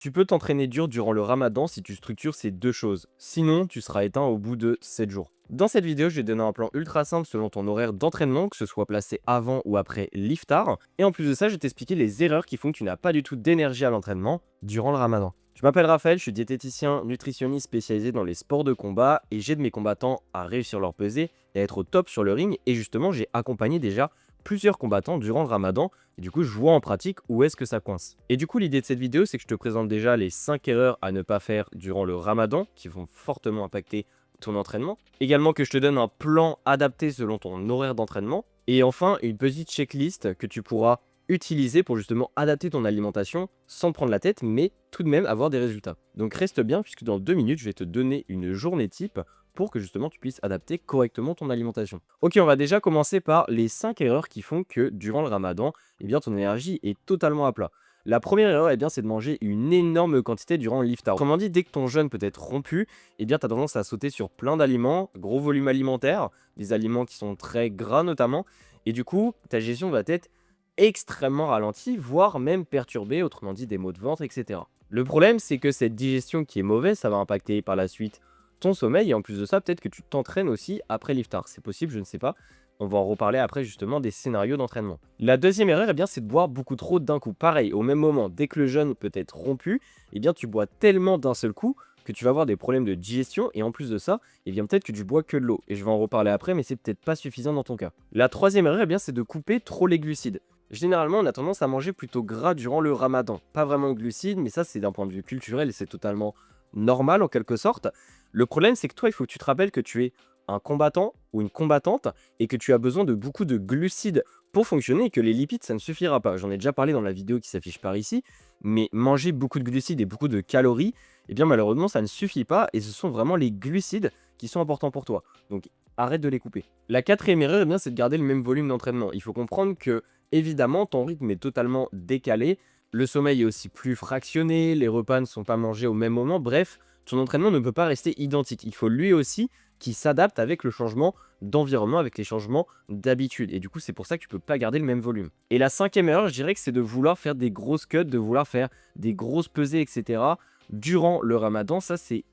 Tu peux t'entraîner dur durant le ramadan si tu structures ces deux choses. Sinon, tu seras éteint au bout de 7 jours. Dans cette vidéo, je vais te donner un plan ultra simple selon ton horaire d'entraînement, que ce soit placé avant ou après l'iftar. Et en plus de ça, je vais t'expliquer les erreurs qui font que tu n'as pas du tout d'énergie à l'entraînement durant le ramadan. Je m'appelle Raphaël, je suis diététicien, nutritionniste spécialisé dans les sports de combat et j'aide mes combattants à réussir leur pesée et à être au top sur le ring. Et justement, j'ai accompagné déjà plusieurs combattants durant le ramadan et du coup, je vois en pratique où est-ce que ça coince. Et du coup, l'idée de cette vidéo, c'est que je te présente déjà les 5 erreurs à ne pas faire durant le ramadan qui vont fortement impacter ton entraînement. Également que je te donne un plan adapté selon ton horaire d'entraînement. Et enfin, une petite checklist que tu pourras utiliser pour justement adapter ton alimentation sans te prendre la tête, mais tout de même avoir des résultats. Donc reste bien puisque dans 2 minutes, je vais te donner une journée type pour que justement tu puisses adapter correctement ton alimentation. Ok, on va déjà commencer par les 5 erreurs qui font que durant le ramadan, eh bien, ton énergie est totalement à plat. La première erreur, eh bien, c'est de manger une énorme quantité durant l'iftar. Autrement dit, dès que ton jeûne peut être rompu, eh bien, tu as tendance à sauter sur plein d'aliments, gros volume alimentaire, des aliments qui sont très gras notamment, et du coup, ta gestion va être extrêmement ralentie, voire même perturbée, autrement dit des maux de ventre, etc. Le problème, c'est que cette digestion qui est mauvaise, ça va impacter par la suite ton sommeil, et en plus de ça, peut-être que tu t'entraînes aussi après l'iftar. C'est possible, je ne sais pas. On va en reparler après justement des scénarios d'entraînement. La deuxième erreur, eh bien, c'est de boire beaucoup trop d'un coup. Pareil, au même moment, dès que le jeûne peut être rompu, eh bien, tu bois tellement d'un seul coup que tu vas avoir des problèmes de digestion et en plus de ça, eh bien, peut-être que tu bois que de l'eau. Et je vais en reparler après, mais c'est peut-être pas suffisant dans ton cas. La troisième erreur, eh bien, c'est de couper trop les glucides. Généralement, on a tendance à manger plutôt gras durant le ramadan. Pas vraiment de glucides, mais ça, c'est d'un point de vue culturel et c'est totalement normal en quelque sorte. Le problème, c'est que toi, il faut que tu te rappelles que tu es un combattant ou une combattante et que tu as besoin de beaucoup de glucides pour fonctionner et que les lipides, ça ne suffira pas. J'en ai déjà parlé dans la vidéo qui s'affiche par ici, mais manger beaucoup de glucides et beaucoup de calories, eh bien malheureusement, ça ne suffit pas et ce sont vraiment les glucides qui sont importants pour toi. Donc arrête de les couper. La quatrième erreur, eh bien, c'est de garder le même volume d'entraînement. Il faut comprendre que, évidemment, ton rythme est totalement décalé. Le sommeil est aussi plus fractionné, les repas ne sont pas mangés au même moment. Bref, ton entraînement ne peut pas rester identique. Il faut lui aussi qui s'adapte avec le changement d'environnement, avec les changements d'habitude. Et du coup, c'est pour ça que tu peux pas garder le même volume. Et la cinquième erreur, je dirais que c'est de vouloir faire des grosses cuts, de vouloir faire des grosses pesées, etc. durant le ramadan. Ça, c'est,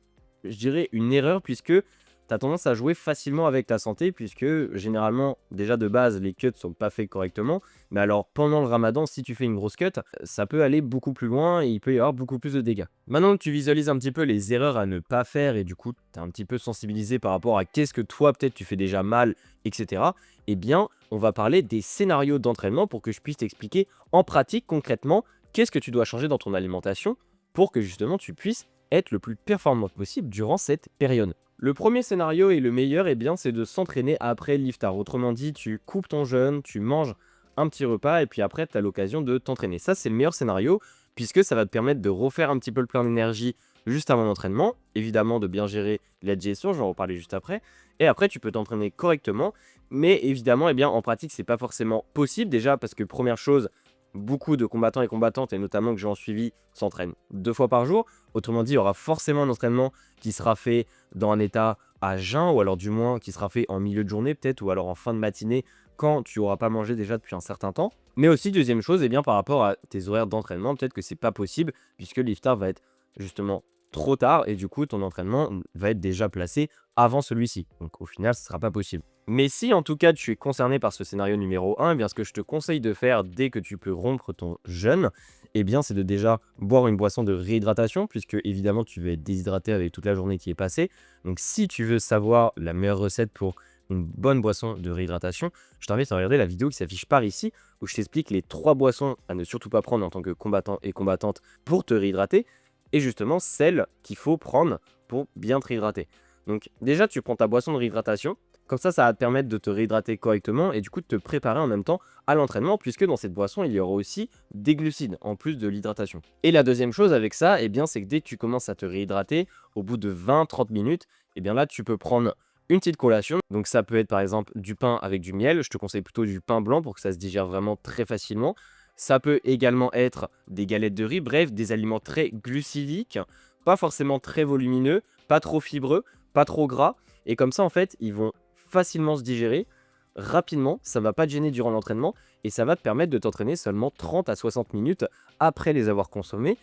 je dirais, une erreur puisque tu as tendance à jouer facilement avec ta santé puisque généralement, déjà de base, les cuts sont pas faits correctement. Mais alors, pendant le ramadan, si tu fais une grosse cut, ça peut aller beaucoup plus loin et il peut y avoir beaucoup plus de dégâts. Maintenant que tu visualises un petit peu les erreurs à ne pas faire et du coup, tu es un petit peu sensibilisé par rapport à qu'est-ce que toi, peut-être, tu fais déjà mal, etc. Eh bien, on va parler des scénarios d'entraînement pour que je puisse t'expliquer en pratique, concrètement, qu'est-ce que tu dois changer dans ton alimentation pour que justement tu puisses être le plus performant possible durant cette période. Le premier scénario et le meilleur, eh bien, c'est de s'entraîner après l'iftar. Autrement dit, tu coupes ton jeûne, tu manges un petit repas et puis après, tu as l'occasion de t'entraîner. Ça, c'est le meilleur scénario puisque ça va te permettre de refaire un petit peu le plein d'énergie juste avant l'entraînement. Évidemment, de bien gérer la digestion, je vais en reparler juste après. Et après, tu peux t'entraîner correctement. Mais évidemment, eh bien, en pratique, c'est pas forcément possible. Déjà, parce que première chose, beaucoup de combattants et combattantes, et notamment que j'ai en suivi, s'entraînent 2 fois par jour. Autrement dit, il y aura forcément un entraînement qui sera fait dans un état à jeun, ou alors du moins qui sera fait en milieu de journée peut-être, ou alors en fin de matinée, quand tu n'auras pas mangé déjà depuis un certain temps. Mais aussi, deuxième chose, eh bien, par rapport à tes horaires d'entraînement, peut-être que c'est pas possible, puisque l'iftar va être justement trop tard, et du coup, ton entraînement va être déjà placé avant celui-ci. Donc au final, ce ne sera pas possible. Mais si en tout cas tu es concerné par ce scénario numéro 1, eh bien ce que je te conseille de faire dès que tu peux rompre ton jeûne, eh bien c'est de déjà boire une boisson de réhydratation, puisque évidemment tu vas être déshydraté avec toute la journée qui est passée. Donc si tu veux savoir la meilleure recette pour une bonne boisson de réhydratation, je t'invite à regarder la vidéo qui s'affiche par ici, où je t'explique les 3 boissons à ne surtout pas prendre en tant que combattant et combattante pour te réhydrater, et justement celles qu'il faut prendre pour bien te réhydrater. Donc déjà tu prends ta boisson de réhydratation. Comme ça va te permettre de te réhydrater correctement et du coup de te préparer en même temps à l'entraînement puisque dans cette boisson, il y aura aussi des glucides en plus de l'hydratation. Et la deuxième chose avec ça, eh bien, c'est que dès que tu commences à te réhydrater, au bout de 20-30 minutes, eh bien là, tu peux prendre une petite collation. Donc ça peut être par exemple du pain avec du miel. Je te conseille plutôt du pain blanc pour que ça se digère vraiment très facilement. Ça peut également être des galettes de riz, bref, des aliments très glucidiques, pas forcément très volumineux, pas trop fibreux, pas trop gras. Et comme ça, en fait, ils vont facilement se digérer, rapidement, ça ne va pas te gêner durant l'entraînement et ça va te permettre de t'entraîner seulement 30 à 60 minutes après les avoir consommés,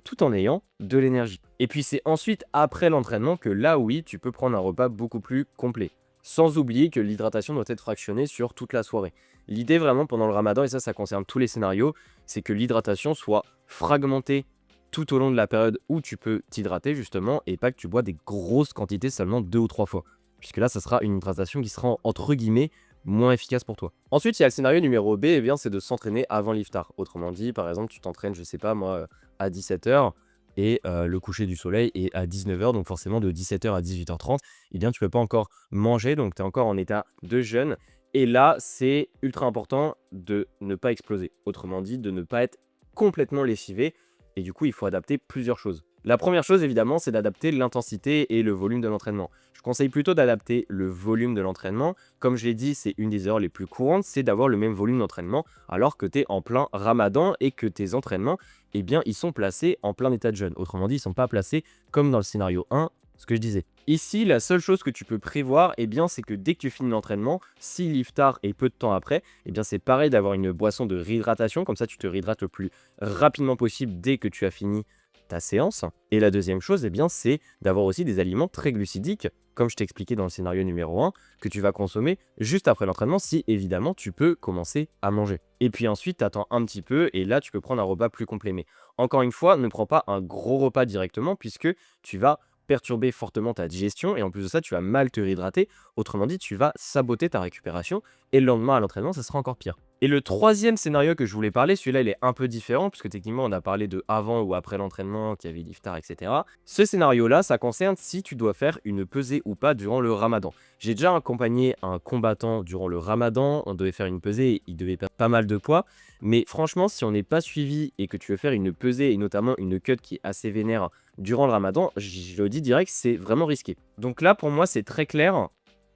tout en ayant de l'énergie. Et puis c'est ensuite après l'entraînement que là oui, tu peux prendre un repas beaucoup plus complet. Sans oublier que l'hydratation doit être fractionnée sur toute la soirée. L'idée vraiment pendant le ramadan, et ça concerne tous les scénarios, c'est que l'hydratation soit fragmentée tout au long de la période où tu peux t'hydrater justement, et pas que tu bois des grosses quantités seulement 2 ou 3 fois. Puisque là, ça sera une hydratation qui sera entre guillemets moins efficace pour toi. Ensuite, il y a le scénario numéro B, eh bien, c'est de s'entraîner avant l'iftar. Autrement dit, par exemple, tu t'entraînes, je sais pas moi, à 17h et le coucher du soleil est à 19h, donc forcément de 17h à 18h30, eh bien, tu peux pas encore manger, donc tu es encore en état de jeûne. Et là, c'est ultra important de ne pas exploser. Autrement dit, de ne pas être complètement lessivé. Et du coup, il faut adapter plusieurs choses. La première chose, évidemment, c'est d'adapter l'intensité et le volume de l'entraînement. Je conseille plutôt d'adapter le volume de l'entraînement. Comme je l'ai dit, c'est une des erreurs les plus courantes, c'est d'avoir le même volume d'entraînement alors que tu es en plein ramadan et que tes entraînements, eh bien, ils sont placés en plein état de jeûne. Autrement dit, ils ne sont pas placés comme dans le scénario 1, ce que je disais. Ici, la seule chose que tu peux prévoir, eh bien, c'est que dès que tu finis l'entraînement, si l'iftar est peu de temps après, eh bien, c'est pareil d'avoir une boisson de réhydratation. Comme ça, tu te réhydrates le plus rapidement possible dès que tu as fini ta séance. Et la deuxième chose, eh bien, c'est d'avoir aussi des aliments très glucidiques, comme je t'ai expliqué dans le scénario numéro 1, que tu vas consommer juste après l'entraînement si évidemment tu peux commencer à manger. Et puis ensuite, tu attends un petit peu et là, tu peux prendre un repas plus complet. Mais encore une fois, ne prends pas un gros repas directement puisque tu vas perturber fortement ta digestion et en plus de ça, tu vas mal te réhydrater. Autrement dit, tu vas saboter ta récupération et le lendemain à l'entraînement, ça sera encore pire. Et le troisième scénario que je voulais parler, celui-là, il est un peu différent, puisque techniquement, on a parlé de avant ou après l'entraînement, qu'il y avait l'iftar, etc. Ce scénario-là, ça concerne si tu dois faire une pesée ou pas durant le ramadan. J'ai déjà accompagné un combattant durant le ramadan, on devait faire une pesée, il devait perdre pas mal de poids, mais franchement, si on n'est pas suivi et que tu veux faire une pesée, et notamment une cut qui est assez vénère durant le ramadan, je le dis direct, c'est vraiment risqué. Donc là, pour moi, c'est très clair.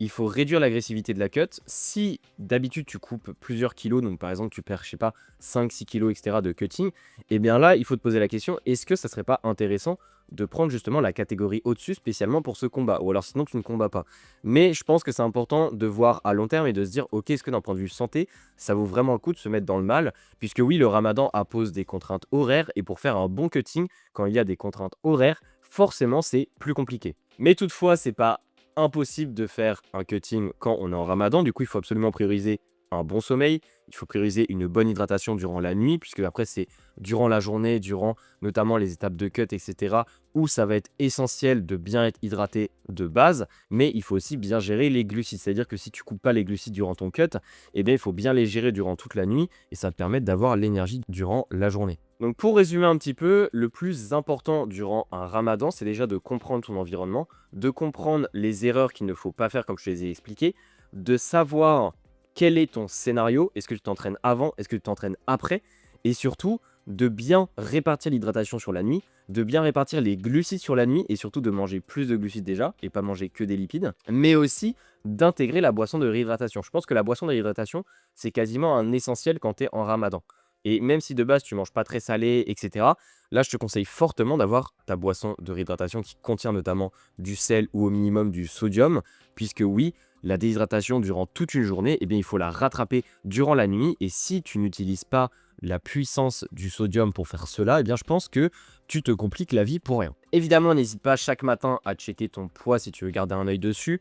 Il faut réduire l'agressivité de la cut. Si d'habitude tu coupes plusieurs kilos, donc par exemple tu perds, je sais pas, 5-6 kilos, etc. de cutting, et bien là, il faut te poser la question, est-ce que ça serait pas intéressant de prendre justement la catégorie au-dessus spécialement pour ce combat, ou alors sinon tu ne combats pas. Mais je pense que c'est important de voir à long terme et de se dire, ok, est-ce que d'un point de vue santé, ça vaut vraiment le coup de se mettre dans le mal, puisque oui, le ramadan impose des contraintes horaires, et pour faire un bon cutting, quand il y a des contraintes horaires, forcément c'est plus compliqué. Mais toutefois, c'est pas impossible de faire un cutting quand on est en ramadan. Du coup, il faut absolument prioriser un bon sommeil. Il faut prioriser une bonne hydratation durant la nuit, puisque après, c'est durant la journée, durant notamment les étapes de cut, etc., où ça va être essentiel de bien être hydraté de base. Mais il faut aussi bien gérer les glucides. C'est-à-dire que si tu coupes pas les glucides durant ton cut, eh bien, il faut bien les gérer durant toute la nuit et ça te permet d'avoir l'énergie durant la journée. Donc pour résumer un petit peu, le plus important durant un ramadan, c'est déjà de comprendre ton environnement, de comprendre les erreurs qu'il ne faut pas faire comme je te les ai expliquées, de savoir quel est ton scénario, est-ce que tu t'entraînes avant, est-ce que tu t'entraînes après, et surtout de bien répartir l'hydratation sur la nuit, de bien répartir les glucides sur la nuit, et surtout de manger plus de glucides déjà, et pas manger que des lipides, mais aussi d'intégrer la boisson de réhydratation. Je pense que la boisson de réhydratation, c'est quasiment un essentiel quand tu es en ramadan. Et même si de base tu manges pas très salé, etc., là je te conseille fortement d'avoir ta boisson de réhydratation qui contient notamment du sel ou au minimum du sodium, puisque oui, la déshydratation durant toute une journée, eh bien, il faut la rattraper durant la nuit. Et si tu n'utilises pas la puissance du sodium pour faire cela, eh bien, je pense que tu te compliques la vie pour rien. Évidemment, n'hésite pas chaque matin à checker ton poids si tu veux garder un œil dessus.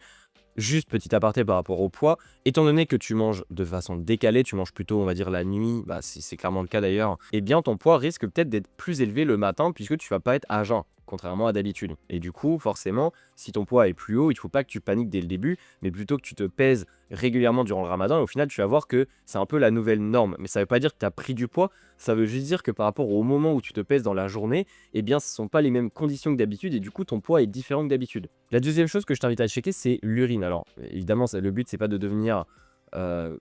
Juste petit aparté par rapport au poids, étant donné que tu manges de façon décalée, tu manges plutôt, on va dire, la nuit, bah, c'est clairement le cas d'ailleurs, eh bien ton poids risque peut-être d'être plus élevé le matin puisque tu vas pas être à jeun, contrairement à d'habitude. Et du coup, forcément, si ton poids est plus haut, il ne faut pas que tu paniques dès le début, mais plutôt que tu te pèses régulièrement durant le ramadan, et au final, tu vas voir que c'est un peu la nouvelle norme. Mais ça ne veut pas dire que tu as pris du poids, ça veut juste dire que par rapport au moment où tu te pèses dans la journée, eh bien, ce ne sont pas les mêmes conditions que d'habitude, et du coup, ton poids est différent que d'habitude. La deuxième chose que je t'invite à checker, c'est l'urine. Alors, évidemment, le but, c'est pas de devenir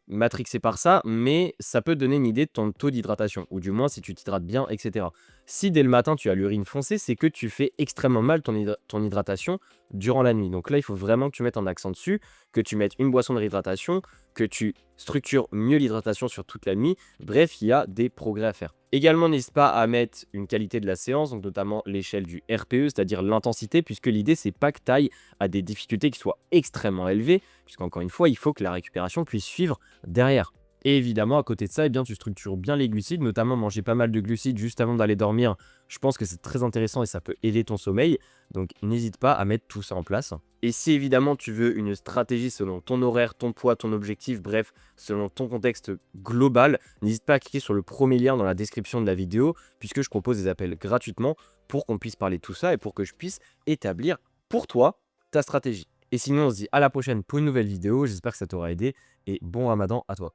matrixé par ça, mais ça peut te donner une idée de ton taux d'hydratation, ou du moins si tu t'hydrates bien, etc. Si dès le matin tu as l'urine foncée, c'est que tu fais extrêmement mal ton hydratation durant la nuit. Donc là, il faut vraiment que tu mettes un accent dessus, que tu mettes une boisson de réhydratation, que tu structures mieux l'hydratation sur toute la nuit. Bref, il y a des progrès à faire. Également, n'hésite pas à mettre une qualité de la séance, donc notamment l'échelle du RPE, c'est-à-dire l'intensité, puisque l'idée, c'est pas que tu ailles à des difficultés qui soient extrêmement élevées, puisqu'encore une fois, il faut que la récupération puisse suivre derrière. Et évidemment, à côté de ça, eh bien, tu structures bien les glucides, notamment manger pas mal de glucides juste avant d'aller dormir. Je pense que c'est très intéressant et ça peut aider ton sommeil. Donc, n'hésite pas à mettre tout ça en place. Et si évidemment tu veux une stratégie selon ton horaire, ton poids, ton objectif, bref, selon ton contexte global, n'hésite pas à cliquer sur le premier lien dans la description de la vidéo, puisque je propose des appels gratuitement pour qu'on puisse parler de tout ça et pour que je puisse établir pour toi ta stratégie. Et sinon, on se dit à la prochaine pour une nouvelle vidéo. J'espère que ça t'aura aidé et bon ramadan à toi.